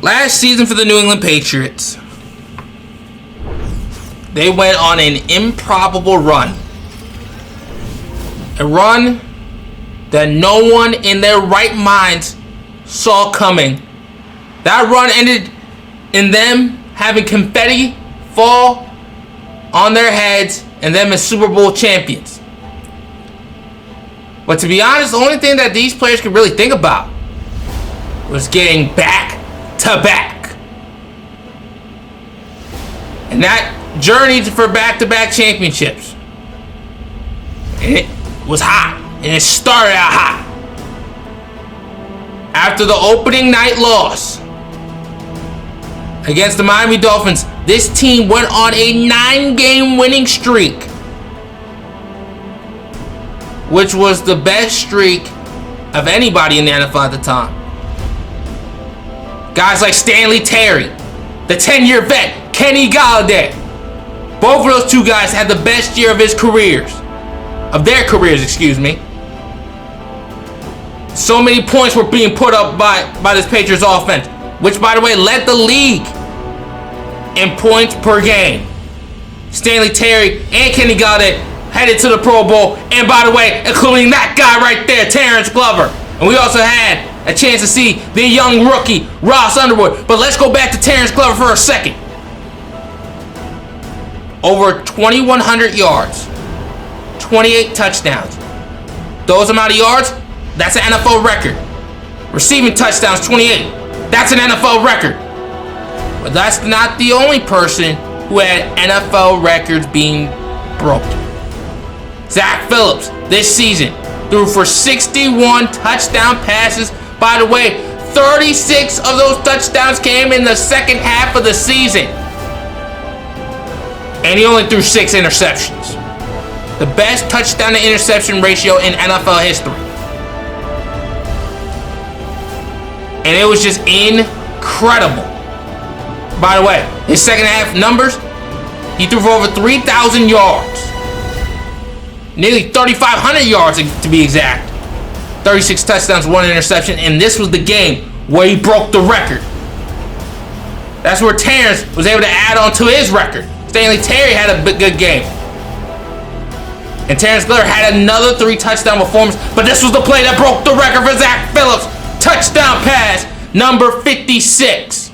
Last season for the New England Patriots, they went on an improbable run. A run that no one in their right minds saw coming. That run ended in them having confetti fall on their heads and them as Super Bowl champions. But to be honest, the only thing that these players could really think about was getting back to back. And that journey for back-to-back championships, and it was hot, and it started out hot. After the opening night loss against the Miami Dolphins, this team went on a 9-game winning streak, which was the best streak of anybody in the NFL at the time. Guys like Stanley Terry, the 10-year vet, Kenny Galladay. Both of those two guys had the best year of their careers. So many points were being put up by this Patriots offense, which, by the way, led the league in points per game. Stanley Terry and Kenny Galladay headed to the Pro Bowl, and by the way, including that guy right there, Terrence Glover. And we also had a chance to see the young rookie, Ross Underwood. But let's go back to Terrence Glover for a second. Over 2,100 yards, 28 touchdowns. Those amount of yards, that's an NFL record. Receiving touchdowns, 28. That's an NFL record. But that's not the only person who had NFL records being broken. Zach Phillips, this season, threw for 61 touchdown passes. By the way, 36 of those touchdowns came in the second half of the season. And he only threw 6 interceptions. The best touchdown to interception ratio in NFL history. And it was just incredible. By the way, his second half numbers, he threw for over 3,000 yards. Nearly 3,500 yards to be exact. 36 touchdowns, 1 interception, and this was the game where he broke the record. That's where Terrence was able to add on to his record. Stanley Terry had a good game. And Terrence Glover had another 3 touchdown performance, but this was the play that broke the record for Zach Phillips. Touchdown pass, number 56.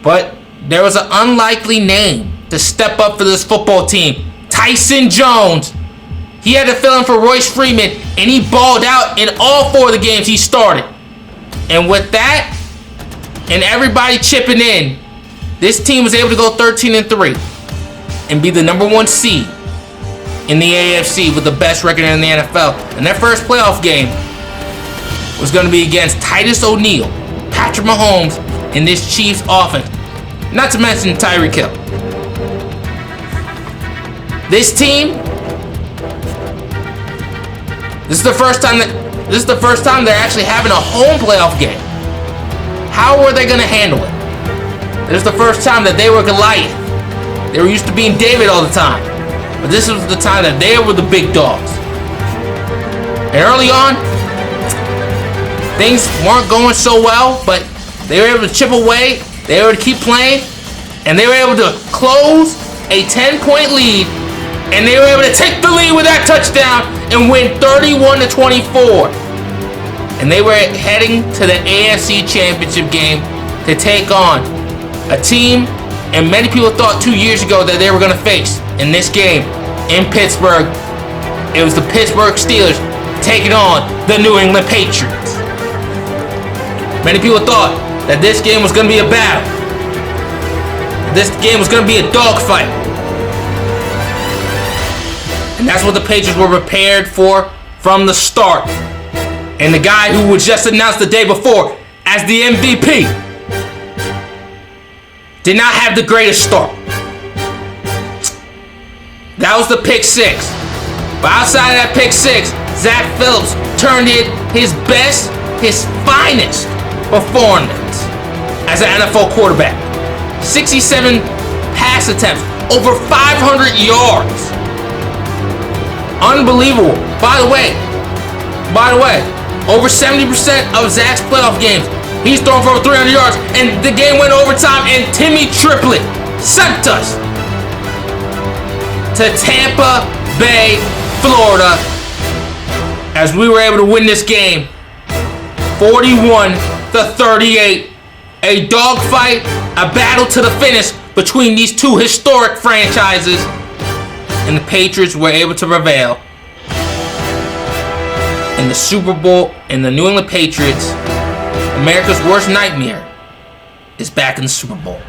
But there was an unlikely name to step up for this football team. Tyson Jones. He had to fill in for Royce Freeman, and he balled out in all 4 of the games he started. And with that, and everybody chipping in, this team was able to go 13-3 and be the number 1 seed in the AFC with the best record in the NFL. And their first playoff game was going to be against Titus O'Neil, Patrick Mahomes, and this Chiefs offense. Not to mention Tyreek Hill. This team, this is the first time they're actually having a home playoff game. How were they going to handle it? This is the first time that they were Goliath. They were used to being David all the time. But this was the time that they were the big dogs. And early on, things weren't going so well, but they were able to chip away, they were able to keep playing, and they were able to close a 10-point lead, and they were able to take the lead with that touchdown and win 31-24. And they were heading to the AFC Championship game to take on a team, and many people thought 2 years ago that they were going to face in this game in Pittsburgh. It was the Pittsburgh Steelers taking on the New England Patriots. Many people thought that this game was going to be a battle. This game was going to be a dogfight. And that's what the Patriots were prepared for from the start. And the guy who was just announced the day before as the MVP did not have the greatest start. That was the pick 6. But outside of that pick 6, Zach Phillips turned in his best, his finest performance as an NFL quarterback. 67 pass attempts, over 500 yards. Unbelievable. By the way, Over 70% of Zach's playoff games, he's thrown for over 300 yards, and the game went overtime, and Timmy Triplett sent us to Tampa Bay, Florida, as we were able to win this game 41-38. A dogfight, a battle to the finish between these two historic franchises, and the Patriots were able to prevail in the Super Bowl. And the New England Patriots, America's worst nightmare, is back in the Super Bowl.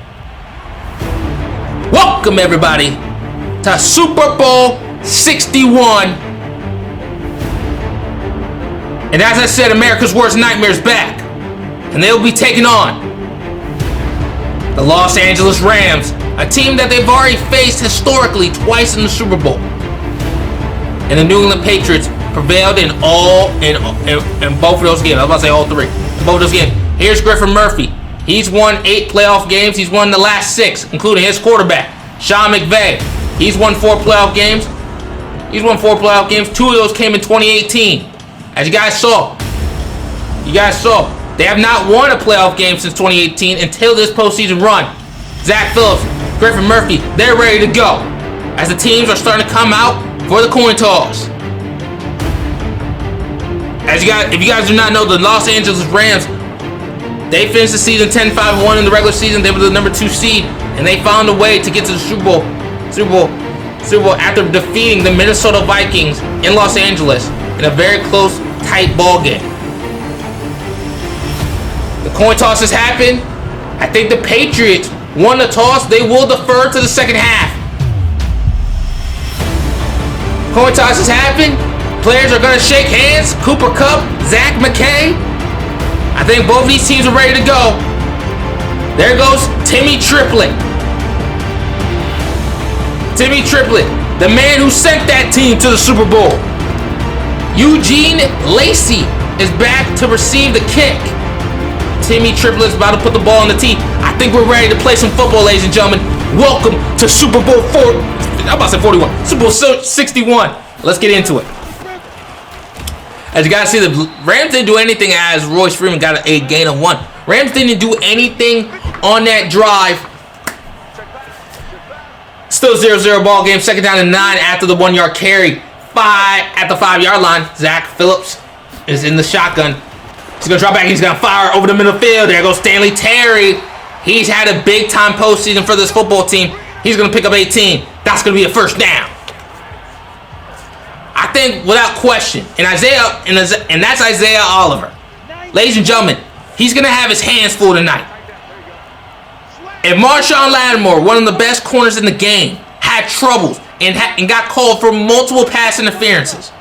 Welcome everybody to Super Bowl 61. And as I said, America's worst nightmare is back, and they'll be taking on the Los Angeles Rams, a team that they've already faced historically twice in the Super Bowl. And the New England Patriots prevailed in both of those games. I was about to say all three. Both of those games. Here's Griffin Murphy. He's won 8 playoff games. He's won the last 6, including his quarterback, Sean McVay. He's won 4 playoff games. 2 of those came in 2018. As you guys saw, they have not won a playoff game since 2018 until this postseason run. Zach Phillips, Griffin Murphy, they're ready to go as the teams are starting to come out for the coin toss. If you guys do not know, the Los Angeles Rams, they finished the season 10-5-1 in the regular season. They were the number 2 seed, and they found a way to get to the Super Bowl after defeating the Minnesota Vikings in Los Angeles in a very close, tight ball game. The coin toss has happened. I think the Patriots won the toss. They will defer to the second half. Coin toss has happened. Players are going to shake hands. Cooper Kupp, Zach McKay. I think both of these teams are ready to go. There goes Timmy Triplett. Timmy Triplett, the man who sent that team to the Super Bowl. Eugene Lacey is back to receive the kick. Timmy Triplett's about to put the ball on the tee. I think we're ready to play some football, ladies and gentlemen. Welcome to Super Bowl 41. Super Bowl 61. Let's get into it. As you guys see, the Rams didn't do anything as Royce Freeman got a gain of 1. Rams didn't do anything on that drive. Still 0-0 ball game. Second down and 9 after the 1-yard carry. At the 5-yard line, Zach Phillips is in the shotgun. He's going to drop back. He's going to fire over the middle field. There goes Stanley Terry. He's had a big-time postseason for this football team. He's going to pick up 18. That's going to be a first down. I think without question, and that's Isaiah Oliver. Ladies and gentlemen, he's going to have his hands full tonight. If Marshawn Lattimore, one of the best corners in the game, had troubles and got called for multiple pass interferences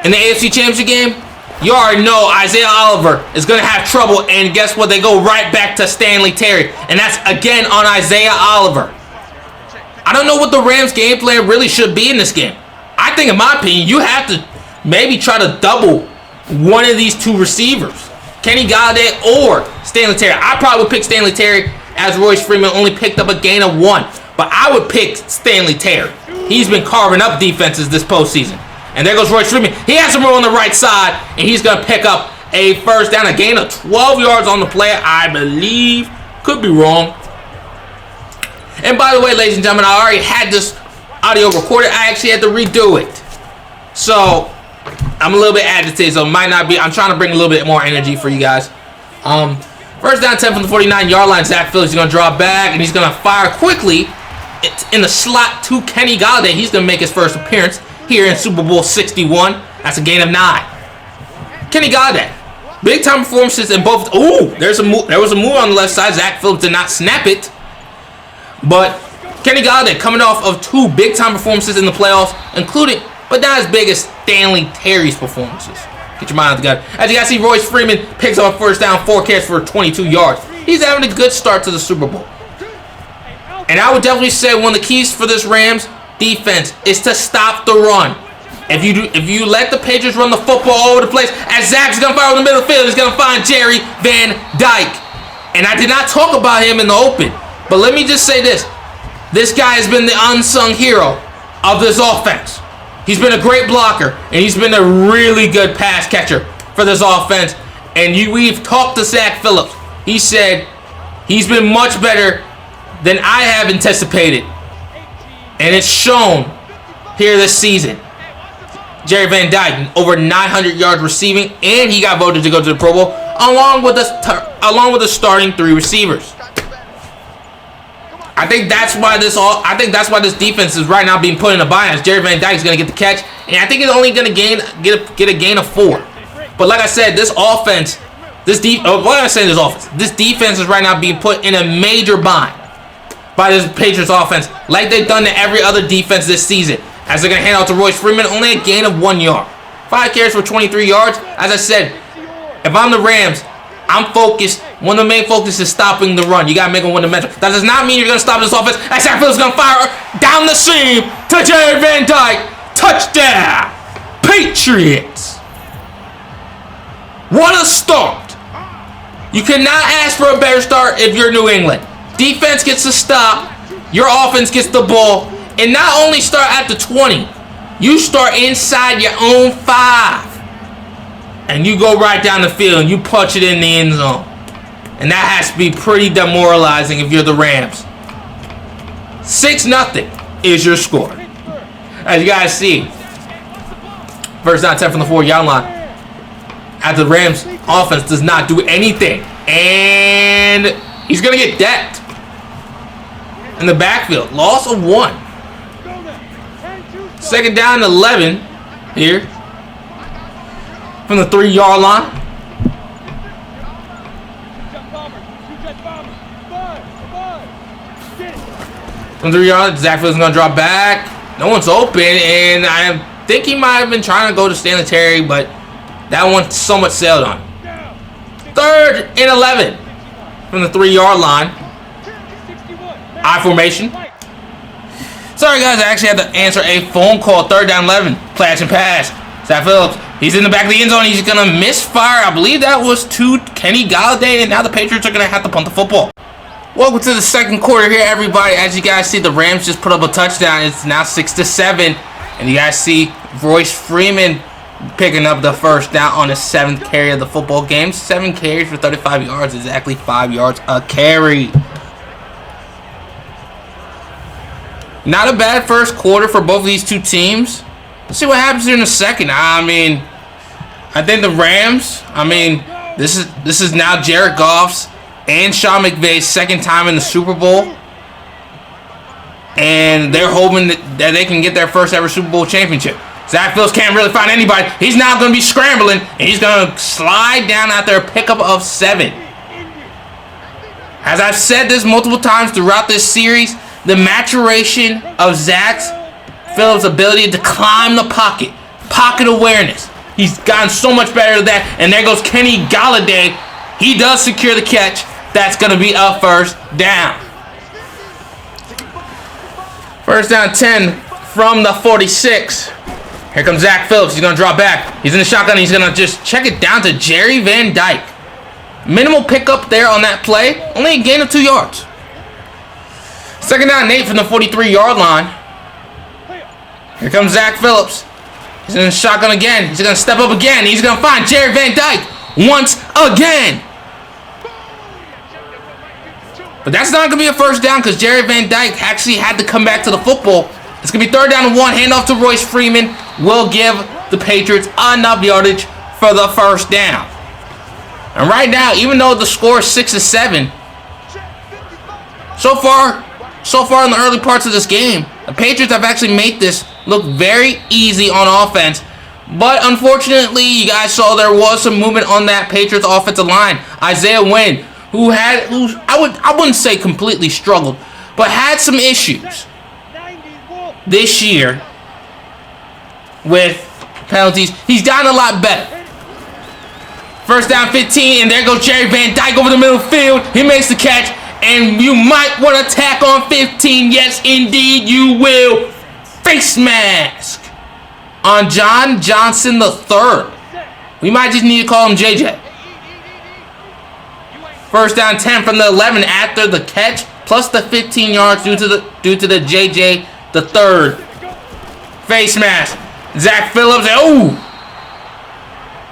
in the AFC Championship game, you already know Isaiah Oliver is going to have trouble, and guess what? They go right back to Stanley Terry, and that's again on Isaiah Oliver. I don't know what the Rams' game plan really should be in this game. I think, in my opinion, you have to maybe try to double one of these 2 receivers, Kenny Golladay or Stanley Terry. I probably would pick Stanley Terry, as Royce Freeman only picked up a gain of 1. But I would pick Stanley Terry. He's been carving up defenses this postseason. And there goes Royce Freeman. He has some room on the right side, and he's going to pick up a first down, a gain of 12 yards on the play, I believe. Could be wrong. And by the way, ladies and gentlemen, I already had this audio recorded. I actually had to redo it. So, I'm a little bit agitated, so it might not be. I'm trying to bring a little bit more energy for you guys. First down 10 from the 49-yard line. Zach Phillips is going to draw back, and he's going to fire quickly in the slot to Kenny Golladay. He's going to make his first appearance here in Super Bowl 61. That's a gain of 9. Kenny Golladay, big time performances in both. Ooh, there was a move on the left side. Zach Phillips did not snap it, but Kenny Golladay coming off of 2 big time performances in the playoffs, including, but not as big as Stanley Terry's performances. Get your mind out the gut. As you guys see, Royce Freeman picks up a first down, 4 catches for 22 yards. He's having a good start to the Super Bowl. And I would definitely say one of the keys for this Rams defense is to stop the run. If you let the Patriots run the football all over the place, as Zach's going to fire over the middle of the field, he's going to find Jerry Van Dyke. And I did not talk about him in the open, but let me just say this. This guy has been the unsung hero of this offense. He's been a great blocker, and he's been a really good pass catcher for this offense. And we've talked to Zach Phillips. He said he's been much better than I have anticipated. And it's shown here this season. Jerry Van Dyke, over 900 yards receiving, and he got voted to go to the Pro Bowl, along with the starting 3 receivers. I think that's why this defense is right now being put in a bias. Jerry Van Dyke is going to get the catch, and I think he's only going to get a gain of 4. But like I said, this defense is right now being put in a major bind by this Patriots offense, like they've done to every other defense this season. As they're going to hand out to Royce Freeman, only a gain of 1 yard. 5 carries for 23 yards. As I said, if I'm the Rams, I'm focused. One of the main focus is stopping the run. You got to make them win the matchup. That does not mean you're going to stop this offense. As Zach Phillips is going to fire down the seam to Jerry Van Dyke. Touchdown, Patriots. What a start. You cannot ask for a better start if you're New England. Defense gets the stop. Your offense gets the ball. And not only start at the 20, you start inside your own 5. And you go right down the field and you punch it in the end zone. And that has to be pretty demoralizing if you're the Rams. 6-0 is your score. As you guys see, first down 10 from the 4-yard line. After the Rams offense does not do anything. And he's going to get decked in the backfield. Loss of 1. Second down and 11 here from the 3-yard line. From the 3-yard, Zach Phillips is going to drop back. No one's open, and I think he might have been trying to go to Stanley Terry, but that one somewhat sailed on. 3rd and 11 from the 3-yard line. I formation. Sorry, guys, I actually had to answer a phone call. 3rd down 11. Play action pass. Zach Phillips. He's in the back of the end zone. He's going to misfire. I believe that was to Kenny Galladay, and now the Patriots are going to have to punt the football. Welcome to the second quarter here, everybody. As you guys see, the Rams just put up a touchdown. It's now 6-7. And you guys see Royce Freeman picking up the first down on the 7th carry of the football game. 7 carries for 35 yards. Exactly 5 yards a carry. Not a bad first quarter for both of these two teams. Let's see what happens here in the second. I mean, I think the Rams, this is now Jared Goff's and Sean McVay's second time in the Super Bowl. And they're hoping that they can get their first ever Super Bowl championship. Zach Phillips can't really find anybody. He's now going to be scrambling, and he's going to slide down after a pickup of 7. As I've said this multiple times throughout this series, the maturation of Zach Phillips' ability to climb the pocket awareness. He's gotten so much better at that. And there goes Kenny Galladay. He does secure the catch. That's going to be a first down. First down 10 from the 46. Here comes Zach Phillips. He's going to drop back. He's in the shotgun. He's going to just check it down to Jerry Van Dyke. Minimal pickup there on that play. Only a gain of 2 yards. Second down and 8 from the 43-yard line. Here comes Zach Phillips. He's in the shotgun again. He's going to step up again. He's going to find Jerry Van Dyke once again. But that's not going to be a first down because Jerry Van Dyke actually had to come back to the football. It's going to be 3rd down and 1. Handoff to Royce Freeman will give the Patriots enough yardage for the first down. And right now, even though the score is 6-7, so far in the early parts of this game, the Patriots have actually made this look very easy on offense. But unfortunately, you guys saw there was some movement on that Patriots offensive line. Isaiah Wynn, who I wouldn't say completely struggled, but had some issues this year with penalties. He's gotten a lot better. First down 15, and there goes Jerry Van Dyke over the middle of the field. He makes the catch, and you might want to tack on 15. Yes, indeed, you will. Face mask on John Johnson III. We might just need to call him JJ. First down 10 from the 11 after the catch, plus the 15 yards due to the JJ the third. Face mask. Zach Phillips. Oh!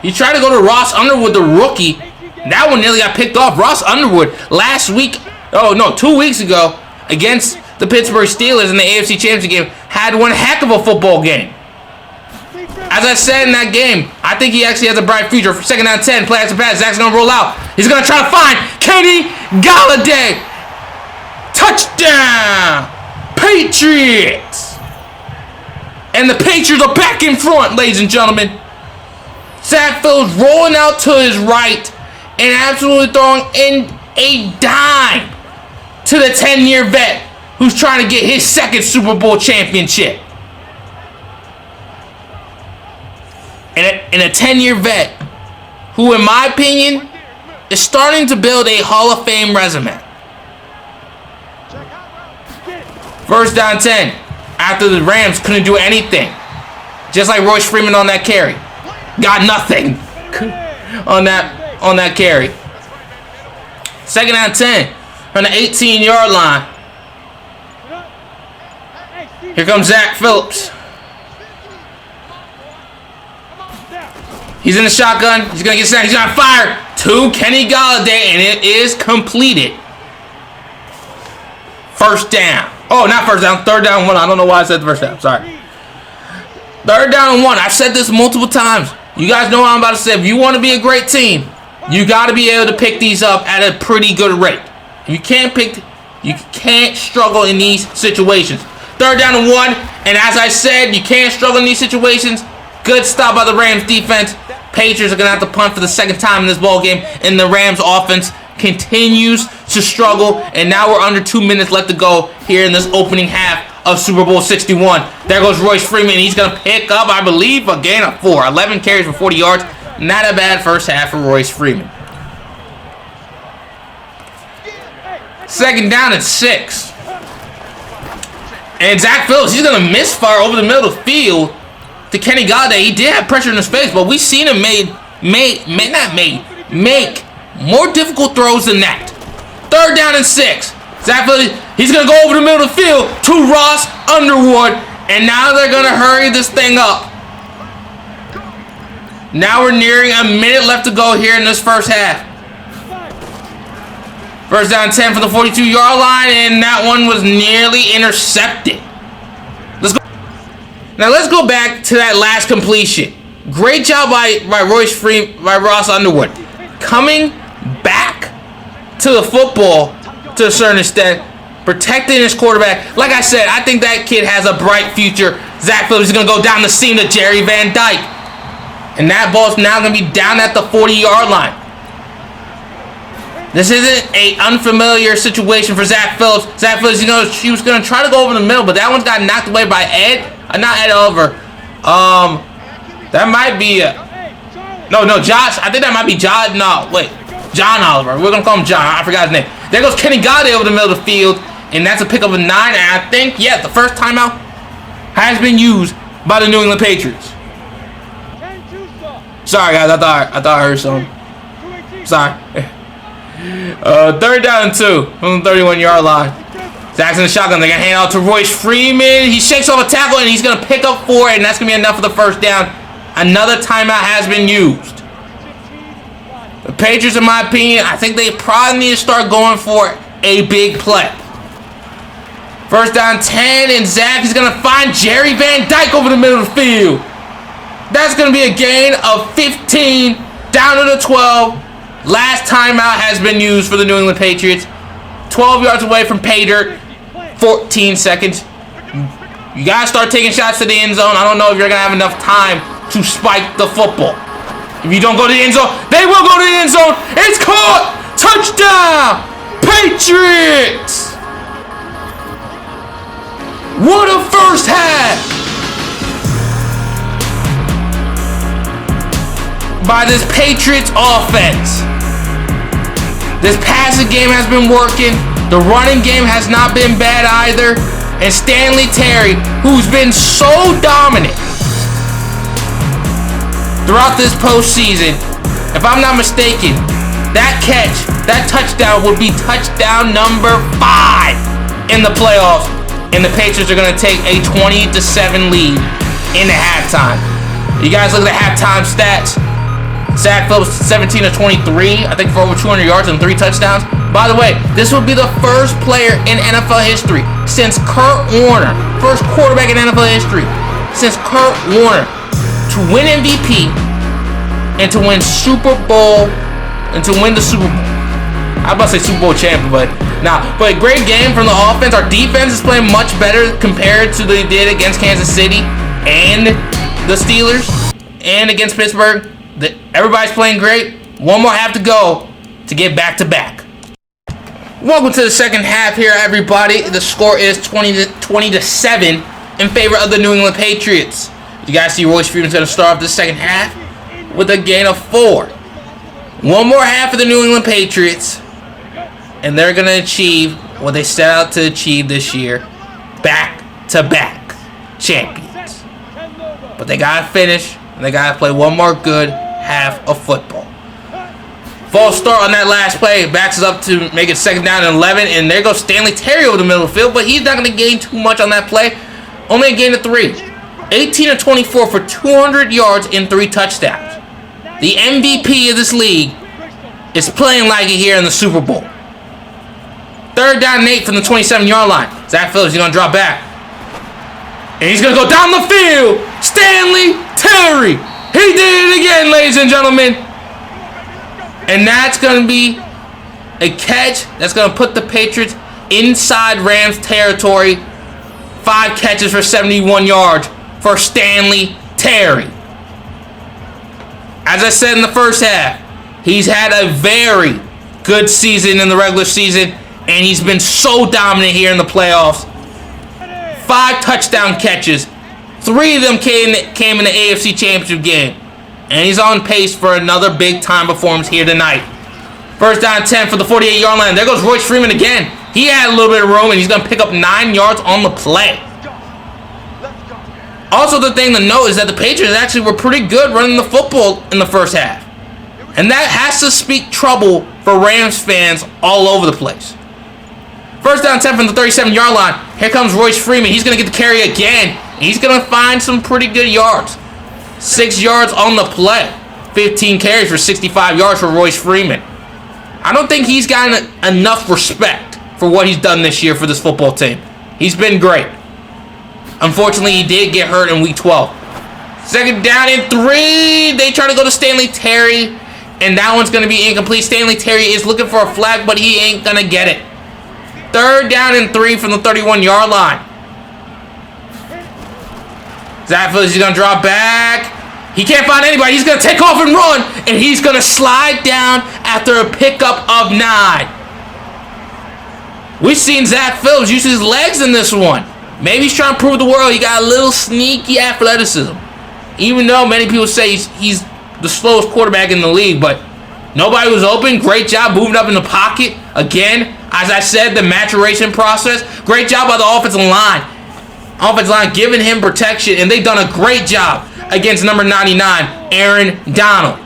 He tried to go to Ross Underwood, the rookie. That one nearly got picked off. Ross Underwood last week, 2 weeks ago, against the Pittsburgh Steelers in the AFC Championship game, had one heck of a football game. As I said in that game, I think he actually has a bright future. For 2nd down 10, play action pass. Zach's going to roll out. He's going to try to find Kenny Galladay. Touchdown! Patriots! And the Patriots are back in front, ladies and gentlemen. Zach Phillips rolling out to his right and absolutely throwing in a dime to the 10-year vet who's trying to get his 2nd Super Bowl championship. And a 10-year vet who, in my opinion, is starting to build a Hall of Fame resume. 1st down 10 after the Rams couldn't do anything. Just like Royce Freeman on that carry. Got nothing on that carry. 2nd down 10 from the 18-yard line. Here comes Zach Phillips. He's in the shotgun. He's going to get snapped. He's going to fire to Kenny Galladay, and it is completed. 1st down. Oh, not 1st down. 3rd down 1. I don't know why I said the 1st down. Sorry. 3rd down and 1. I've said this multiple times. You guys know what I'm about to say. If you want to be a great team, you got to be able to pick these up at a pretty good rate. You can't struggle in these situations. 3rd down and 1. And as I said, you can't struggle in these situations. Good stop by the Rams defense. Patriots are going to have to punt for the 2nd time in this ball game, and the Rams offense continues to struggle, and now we're under 2 minutes left to go here in this opening half of Super Bowl 61. There goes Royce Freeman. He's going to pick up, I believe, a gain of 4. 11 carries for 40 yards. Not a bad first half for Royce Freeman. 2nd down and 6. And Zach Phillips, he's going to misfire over the middle of the field to Kenny Galladay. He did have pressure in his face, but we've seen him make more difficult throws than that. 3rd down and 6. Zach Phillips, he's going to go over the middle of the field to Ross Underwood, and now they're going to hurry this thing up. Now we're nearing a minute left to go here in this first half. 1st down 10 from the 42-yard line, and that one was nearly intercepted. Now let's go back to that last completion. Great job by Ross Underwood. Coming back to the football to a certain extent, protecting his quarterback. Like I said, I think that kid has a bright future. Zach Phillips is going to go down the seam to Jerry Van Dyke. And that ball's now going to be down at the 40-yard line. This isn't an unfamiliar situation for Zach Phillips. Zach Phillips, he was going to try to go over the middle, but that one's got knocked away by not Ed Oliver. That might be Josh. I think that might be John. No, wait. John Oliver. We're going to call him John. I forgot his name. There goes Kenny Galladay over the middle of the field, and that's a pickup of 9. And I think, the first timeout has been used by the New England Patriots. Sorry, guys. I thought I heard something. Sorry. 3rd down and 2 from the 31-yard line. Zach's in the shotgun. They're going to hand out to Royce Freeman. He shakes off a tackle, and he's going to pick up 4, and that's going to be enough for the 1st down. Another timeout has been used. The Patriots, in my opinion, I think they probably need to start going for a big play. 1st down 10, and Zach is going to find Jerry Van Dyke over the middle of the field. That's going to be a gain of 15 down to the 12. Last timeout has been used for the New England Patriots. 12 yards away from pay dirt. 14 seconds. You got to start taking shots to the end zone. I don't know if you're going to have enough time to spike the football. If you don't go to the end zone, they will go to the end zone. It's caught. Touchdown. Patriots. What a first half by this Patriots offense. This passing game has been working. The running game has not been bad either. And Stanley Terry, who's been so dominant throughout this postseason, if I'm not mistaken, that touchdown would be touchdown number 5 in the playoffs. And the Patriots are going to take a 20-7 lead in the halftime. You guys look at the halftime stats. Zach Phillips, 17 of 23, I think for over 200 yards and 3 touchdowns. By the way, this would be the first player in NFL history since Kurt Warner, first quarterback in NFL history since Kurt Warner to win MVP and to win Super Bowl and to win the Super Bowl. I was about to say Super Bowl champion, but a great game from the offense. Our defense is playing much better compared to they did against Kansas City and the Steelers and against Pittsburgh. Everybody's playing great. One more half to go to get back to back. Welcome to the second half here, everybody. The score is 20 to 7 in favor of the New England Patriots. You guys see Royce Freeman's going to start off the second half with a gain of 4. One more half for the New England Patriots, and they're going to achieve what they set out to achieve this year, back-to-back champions. But they got to finish, and they got to play one more good half of football. False start on that last play. Backs us up to make it 2nd down and 11. And there goes Stanley Terry over the middle of the field. But he's not going to gain too much on that play. Only a gain of 3. 18 of 24 for 200 yards and 3 touchdowns. The MVP of this league is playing like it here in the Super Bowl. 3rd down and 8 from the 27-yard line. Zach Phillips is going to drop back. And he's going to go down the field. Stanley Terry. He did it again, ladies and gentlemen. And that's going to be a catch that's going to put the Patriots inside Rams territory. 5 catches for 71 yards for Stanley Terry. As I said in the first half, he's had a very good season in the regular season, and he's been so dominant here in the playoffs. 5 touchdown catches. 3 of them came in the AFC Championship game. And he's on pace for another big-time performance here tonight. 1st down 10 for the 48-yard line. There goes Royce Freeman again. He had a little bit of room, and he's going to pick up 9 yards on the play. Also, the thing to note is that the Patriots actually were pretty good running the football in the first half. And that has to speak trouble for Rams fans all over the place. 1st down 10 from the 37-yard line. Here comes Royce Freeman. He's going to get the carry again. He's going to find some pretty good yards. 6 yards on the play. 15 carries for 65 yards for Royce Freeman. I don't think he's gotten enough respect for what he's done this year for this football team. He's been great. Unfortunately, he did get hurt in week 12. 2nd down and 3. They try to go to Stanley Terry, and that one's going to be incomplete. Stanley Terry is looking for a flag, but he ain't going to get it. 3rd down and 3 from the 31-yard line. Zach Phillips is going to drop back. He can't find anybody. He's going to take off and run, and he's going to slide down after a pickup of 9. We've seen Zach Phillips use his legs in this one. Maybe he's trying to prove the world he got a little sneaky athleticism. Even though many people say he's the slowest quarterback in the league, but nobody was open. Great job moving up in the pocket. Again, as I said, the maturation process. Great job by the offensive line. Offensive line giving him protection, and they've done a great job against number 99, Aaron Donald.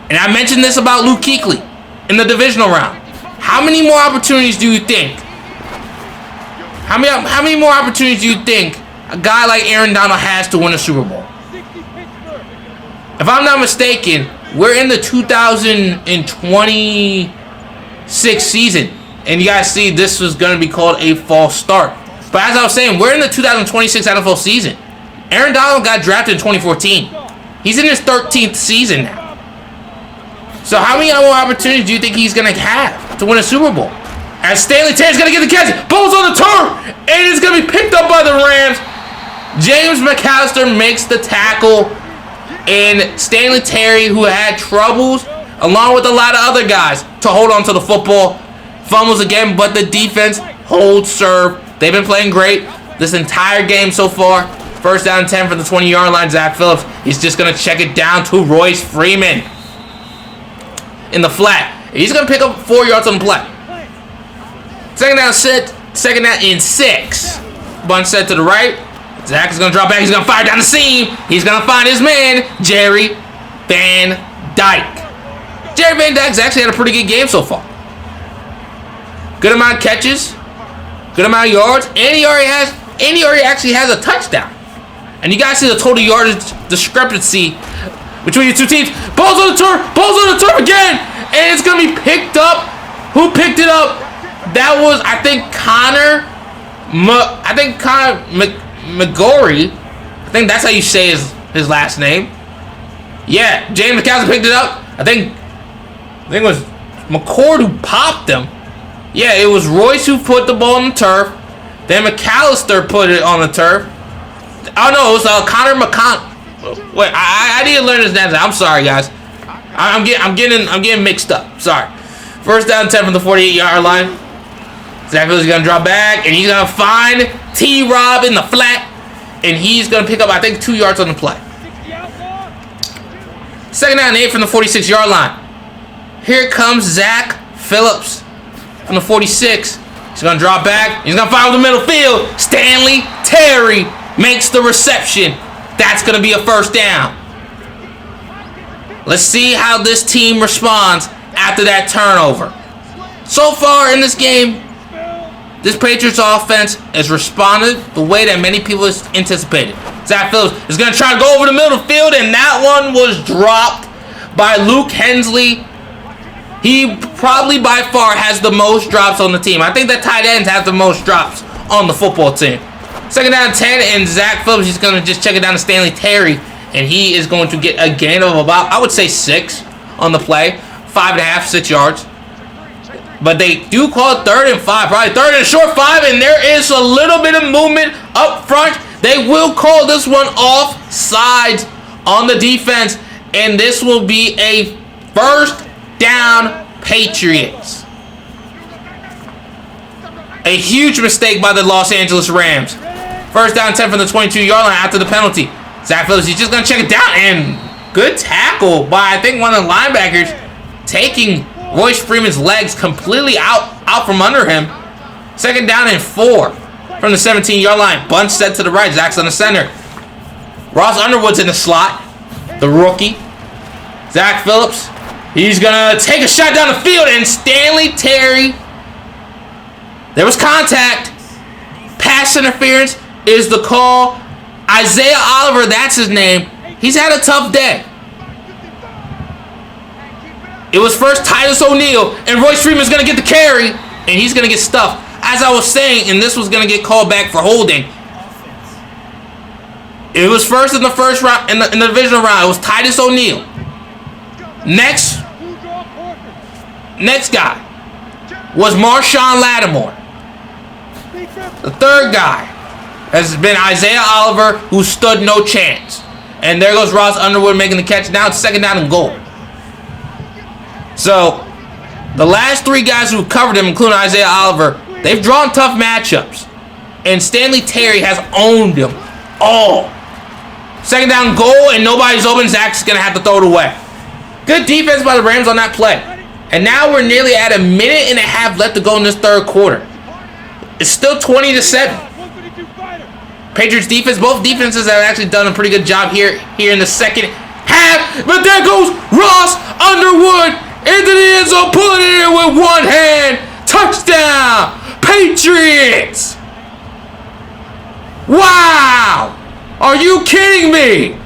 And I mentioned this about Luke Kuechly in the divisional round. How many more opportunities do you think? How many more opportunities do you think a guy like Aaron Donald has to win a Super Bowl? If I'm not mistaken, we're in the 2026 season. And you guys see this was going to be called a false start. But as I was saying, we're in the 2026 NFL season. Aaron Donald got drafted in 2014. He's in his 13th season now. So how many more opportunities do you think he's going to have to win a Super Bowl? As Stanley Terry's going to get the catch. Ball's on the turf. And it's going to be picked up by the Rams. James McAllister makes the tackle. And Stanley Terry, who had troubles, along with a lot of other guys, to hold on to the football, fumbles again, but the defense holds serve. They've been playing great this entire game so far. 1st down 10 from the 20-yard line. Zach Phillips, he's just going to check it down to Royce Freeman in the flat. He's going to pick up 4 yards on the play. 2nd down and 6. Bunch set to the right. Zach is going to drop back. He's going to fire down the seam. He's going to find his man, Jerry Van Dyke. Jerry Van Dyke's actually had a pretty good game so far. Good amount of catches. Good amount of yards. And he already actually has a touchdown. And you guys see the total yardage discrepancy between the two teams. Ball's on the turf again, and it's gonna be picked up. Who picked it up? That was, I think, Connor McGorry. I think that's how you say his last name. Yeah, James McCaslin picked it up. I think it was McCord who popped him. Yeah, it was Royce who put the ball on the turf. Then McAllister put it on the turf. Oh no, it was Connor McCon. Wait, I need to learn his name. I'm sorry, guys. I'm getting mixed up. Sorry. First down, 10 from the 48-yard line. Zach Phillips is gonna drop back, and he's gonna find T-Rob in the flat, and he's gonna pick up, I think, 2 yards on the play. Second down, 8 from the 46-yard line. Here comes Zach Phillips from the 46. He's gonna drop back. He's gonna fire over the middle field. Stanley Terry makes the reception. That's gonna be a first down. Let's see how this team responds after that turnover. So far in this game, this Patriots offense has responded the way that many people anticipated. Zach Phillips is going to try to go over the middle of the field, and that one was dropped by Luke Hensley. He probably by far has the most drops on the team. I think that tight ends have the most drops on the football team. Second down 10, and Zach Phillips, he's going to just check it down to Stanley Terry, and he is going to get a gain of about, I would say, 6 on the play. 5.5, 6 yards. But they do call it 3rd and 5. Probably 3rd and a short 5. And there is a little bit of movement up front. They will call this one offsides on the defense. And this will be a first down Patriots. A huge mistake by the Los Angeles Rams. First down 10 from the 22-yard line after the penalty. Zach Phillips, he's just going to check it down. And good tackle by, I think, one of the linebackers, taking Royce Freeman's legs completely out from under him. Second down and 4 from the 17-yard line. Bunch set to the right. Zach's on the center. Ross Underwood's in the slot. The rookie. Zach Phillips. He's going to take a shot down the field. And Stanley Terry. There was contact. Pass interference is the call. Isaiah Oliver, that's his name. He's had a tough day. It was first Titus O'Neil, and Royce Freeman's going to get the carry, and he's going to get stuffed. As I was saying, and this was going to get called back for holding. It was first in the first round, in the divisional round. It was Titus O'Neil. Next guy was Marshawn Lattimore. The third guy has been Isaiah Oliver, who stood no chance. And there goes Ross Underwood making the catch. Now it's second down and goal. So, the last 3 guys who covered him, including Isaiah Oliver, they've drawn tough matchups. And Stanley Terry has owned them all. Second down goal, and nobody's open. Zach's going to have to throw it away. Good defense by the Rams on that play. And now we're nearly at a minute and a half left to go in this third quarter. It's still 20-7. Patriots defense, both defenses have actually done a pretty good job here in the second half. But there goes Ross Underwood into the end zone, pulling it in with one hand. Touchdown, Patriots! Wow! Are you kidding me?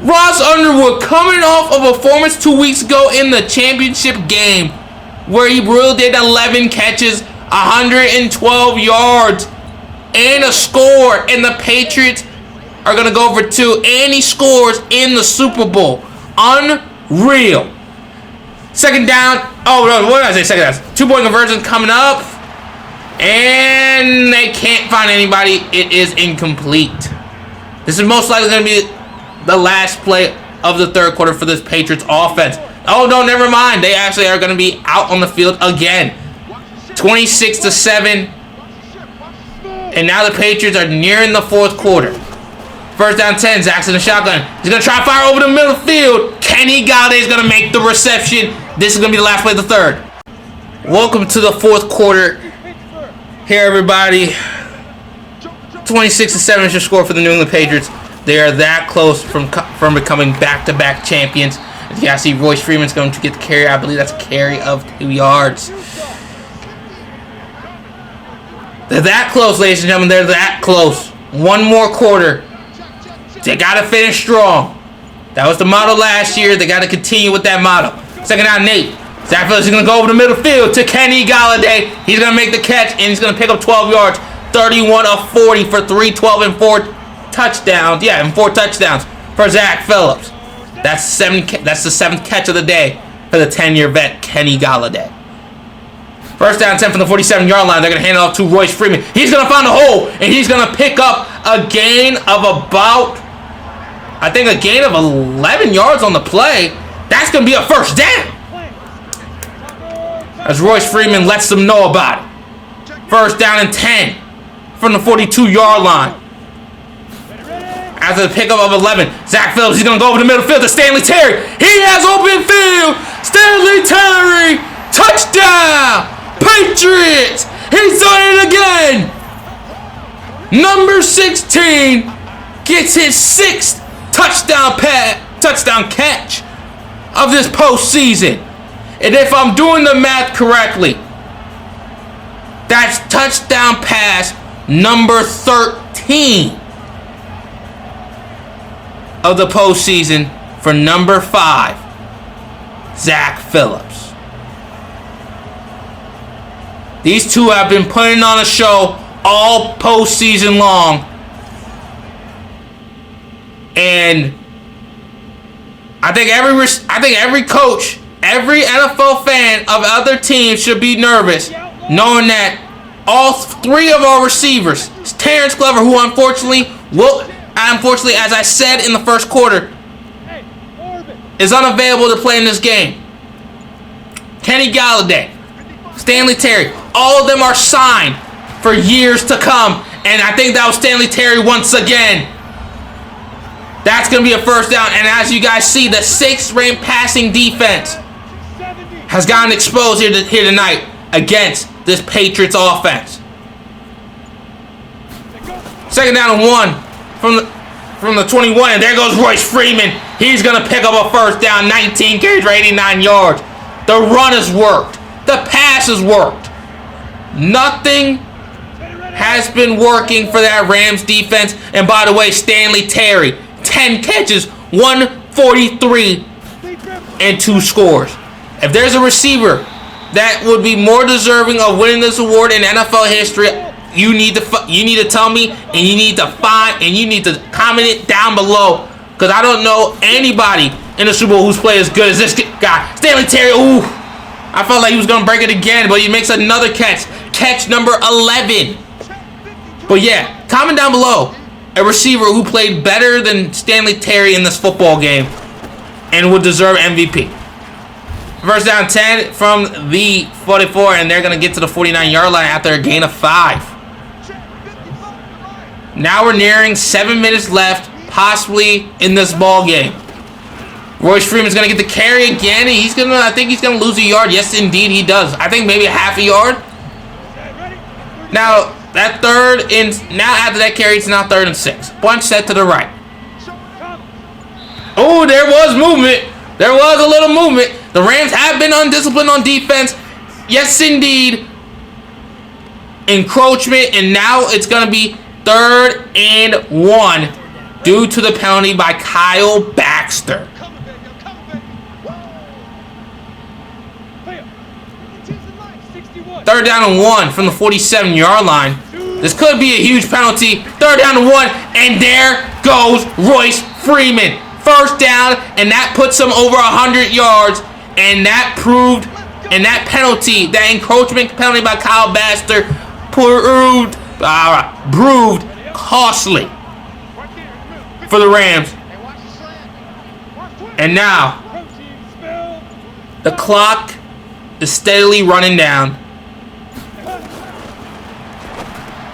Ross Underwood coming off a performance 2 weeks ago in the championship game where he really did 11 catches, 112 yards, and a score, and the Patriots are going to go for 2, and he scores in the Super Bowl. Unreal. Second down. Oh, no, what did I say? Second down. 2-point conversion coming up. And they can't find anybody. It is incomplete. This is most likely going to be the last play of the third quarter for this Patriots offense. Oh, no, never mind. They actually are going to be out on the field again. 26-7. And now the Patriots are nearing the fourth quarter. First down 10, Zach's in the shotgun. He's going to try to fire over the middle of the field. Kenny Galladay is going to make the reception. This is going to be the last play of the third. Welcome to the fourth quarter. Here, everybody. 26-7 is your score for the New England Patriots. They are that close from becoming back-to-back champions. As you guys see, Royce Freeman's going to get the carry. I believe that's a carry of 2 yards. They're that close, ladies and gentlemen. They're that close. One more quarter, They got to finish strong. That was the motto last year. They got to continue with that motto. Second down and 8. Zach Phillips is going to go over the middle field to Kenny Galladay. He's going to make the catch, and he's going to pick up 12 yards. 31 of 40 for 312 and 4 touchdowns. Yeah, and 4 touchdowns for Zach Phillips. That's the 7th catch of the day for the 10-year vet, Kenny Galladay. First down 10 from the 47-yard line. They're going to hand it off to Royce Freeman. He's going to find a hole, and he's going to pick up a gain of about, I think, a gain of 11 yards on the play. That's going to be a first down. As Royce Freeman lets them know about it. First down and 10 from the 42-yard line. After the pickup of 11, Zach Phillips, he's going to go over the middle field to Stanley Terry. He has open field. Stanley Terry, touchdown. Patriots! He's done it again! Number 16 gets his 6th touchdown catch of this postseason. And if I'm doing the math correctly, that's touchdown pass number 13 of the postseason for number 5, Zach Phillips. These two have been putting on a show all postseason long. And I think every coach, every NFL fan of other teams should be nervous knowing that all 3 of our receivers, Terrence Glover, who unfortunately, as I said in the first quarter, is unavailable to play in this game. Kenny Galladay, Stanley Terry, all of them are signed for years to come. And I think that was Stanley Terry once again. That's going to be a first down. And as you guys see, the 6th-ranked passing defense has gotten exposed here tonight against this Patriots offense. Second down and 1 from the 21. And there goes Royce Freeman. He's going to pick up a first down. 19 carries for 89 yards. The run has worked. The pass has worked. Nothing has been working for that Rams defense. And by the way, Stanley Terry, 10 catches, 143, and 2 scores. If there's a receiver that would be more deserving of winning this award in NFL history, you need to tell me, and you need to comment it down below, because I don't know anybody in the Super Bowl who's played as good as this guy, Stanley Terry. Ooh. I felt like he was going to break it again, but he makes another catch. Catch number 11. But yeah, comment down below a receiver who played better than Stanley Terry in this football game and would deserve MVP. First down 10 from the 44, and they're going to get to the 49-yard line after a gain of 5. Now we're nearing 7 minutes left, possibly in this ball game. Royce Freeman's going to get the carry again. I think he's going to lose a yard. Yes, indeed, he does. I think maybe a half a yard. Now, after that carry, it's now 3rd and 6. Bunch set to the right. Oh, there was movement. There was a little movement. The Rams have been undisciplined on defense. Yes, indeed. Encroachment, and now it's going to be 3rd and 1 due to the penalty by Kyle Baxter. Third down and 1 from the 47-yard line. This could be a huge penalty. 3rd down and 1, and there goes Royce Freeman. First down, and that puts him over 100 yards. And that penalty, that encroachment penalty by Kyle Baxter, proved costly for the Rams. And now, the clock is steadily running down.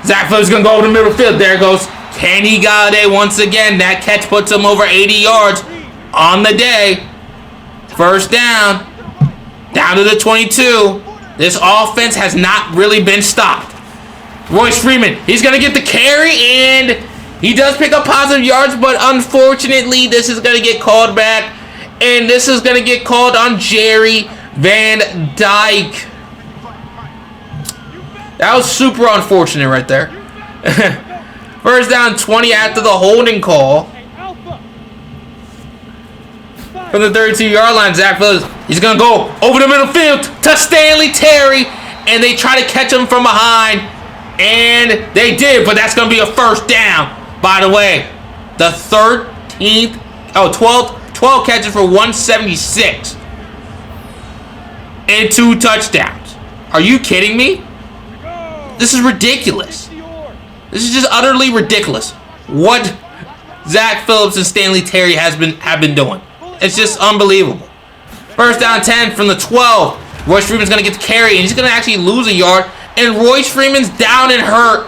Zach Phillips is going to go over the middle field. There goes Kenny Galladay once again. That catch puts him over 80 yards on the day. First down. Down to the 22. This offense has not really been stopped. Royce Freeman, he's going to get the carry, and he does pick up positive yards, but unfortunately, this is going to get called back, and this is going to get called on Jerry Van Dyke. That was super unfortunate right there. First down 20 after the holding call. from the 32-yard line. Zach Phillips, he's going to go over the middle field to Stanley Terry, and they try to catch him from behind, and they did, but that's going to be a first down. By the way, the 12 catches for 176 and 2 touchdowns. Are you kidding me? This is ridiculous. This is just utterly ridiculous. What Zach Phillips and Stanley Terry have been doing. It's just unbelievable. First down 10 from the 12. Royce Freeman's going to get the carry, and he's going to actually lose a yard. And Royce Freeman's down and hurt.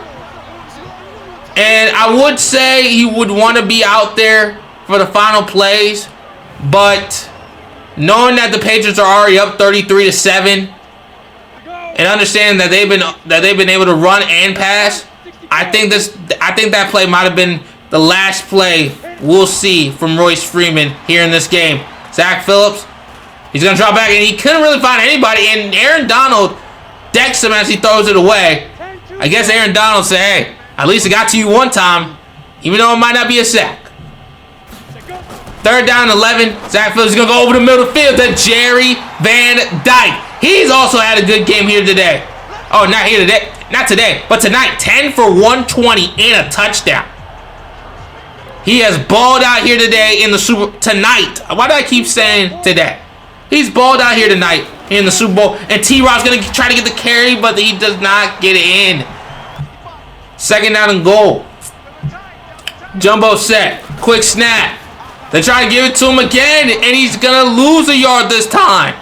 And I would say he would want to be out there for the final plays, but knowing that the Patriots are already up 33-7, and understanding that they've been able to run and pass, I think that play might have been the last play we'll see from Royce Freeman here in this game. Zach Phillips, he's going to drop back, and he couldn't really find anybody, and Aaron Donald decks him as he throws it away. I guess Aaron Donald said, hey, at least it got to you one time, even though it might not be a sack. Third down 11. Zach Phillips is going to go over the middle of the field to Jerry Van Dyke. He's also had a good game here today. Oh, not here today. Not today, but tonight. 10 for 120 and a touchdown. He has balled out here today in the tonight. Why do I keep saying today? He's balled out here tonight in the Super Bowl. And T-Rod's going to try to get the carry, but he does not get it in. Second down and goal. Jumbo set. Quick snap. They try to give it to him again, and he's going to lose a yard this time.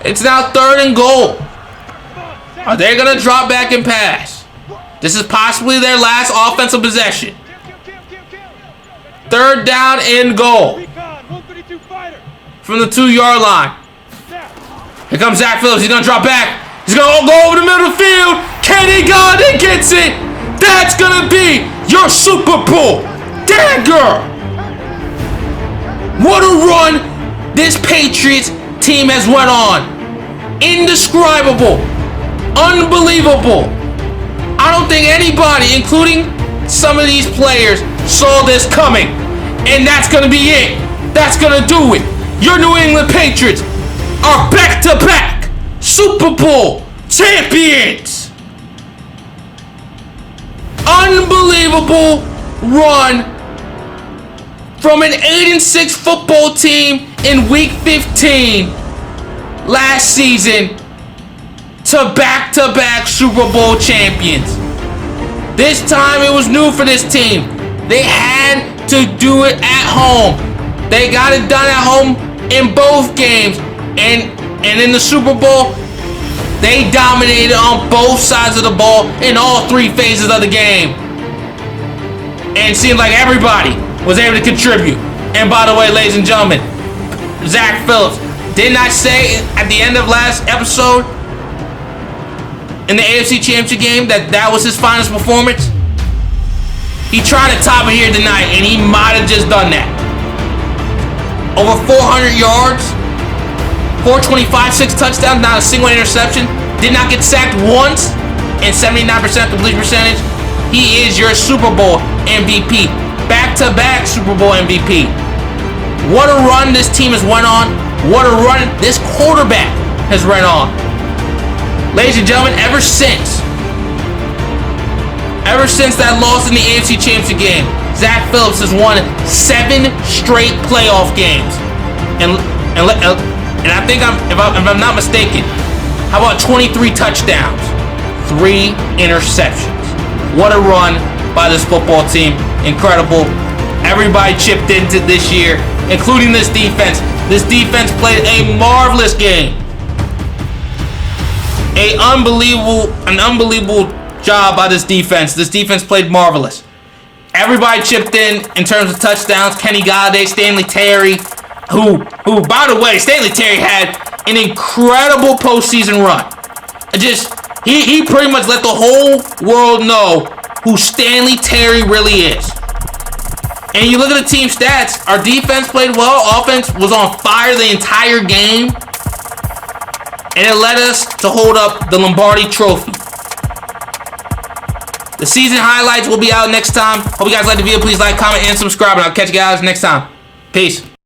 It's now third and goal. Are they going to drop back and pass? This is possibly their last offensive possession. Third down and goal. From the 2-yard line. Here comes Zach Phillips. He's going to drop back. He's going to go over the middle of the field. Kenny Galladay gets it. That's going to be your Super Bowl dagger. What a run this Patriots team has went on. Indescribable. Unbelievable. I don't think anybody, including some of these players, saw this coming. And that's going to be it. That's going to do it. Your New England Patriots are back-to-back Super Bowl champions. Unbelievable run from an 8-6 football team in Week 15 last season to back-to-back Super Bowl champions. This time it was new for this team. They had to do it at home. They got it done at home in both games. And in the Super Bowl, they dominated on both sides of the ball in all 3 phases of the game. And it seemed like everybody was able to contribute. And by the way, ladies and gentlemen, Zach Phillips, didn't I say at the end of last episode in the AFC Championship game that was his finest performance? He tried to top it here tonight, and he might have just done that. Over 400 yards, 425, 6 touchdowns, not a single interception. Did not get sacked once, and 79% completion percentage. He is your Super Bowl MVP. Back-to-back Super Bowl MVP. What a run this team has went on. What a run this quarterback has run on. Ladies and gentlemen, ever since that loss in the AFC Championship game, Zach Phillips has won 7 straight playoff games. And I think if I'm not mistaken, how about 23 touchdowns, 3 interceptions. What a run by this football team. Incredible. Everybody chipped into this year, including this defense. This defense played a marvelous game. An unbelievable job by this defense. This defense played marvelous. Everybody chipped in terms of touchdowns. Kenny Galladay, Stanley Terry, who by the way, Stanley Terry had an incredible postseason run. He pretty much let the whole world know who Stanley Terry really is. And you look at the team stats, our defense played well, offense was on fire the entire game, and it led us to hold up the Lombardi Trophy. The season highlights will be out next time. Hope you guys like the video. Please like, comment, and subscribe, and I'll catch you guys next time. Peace.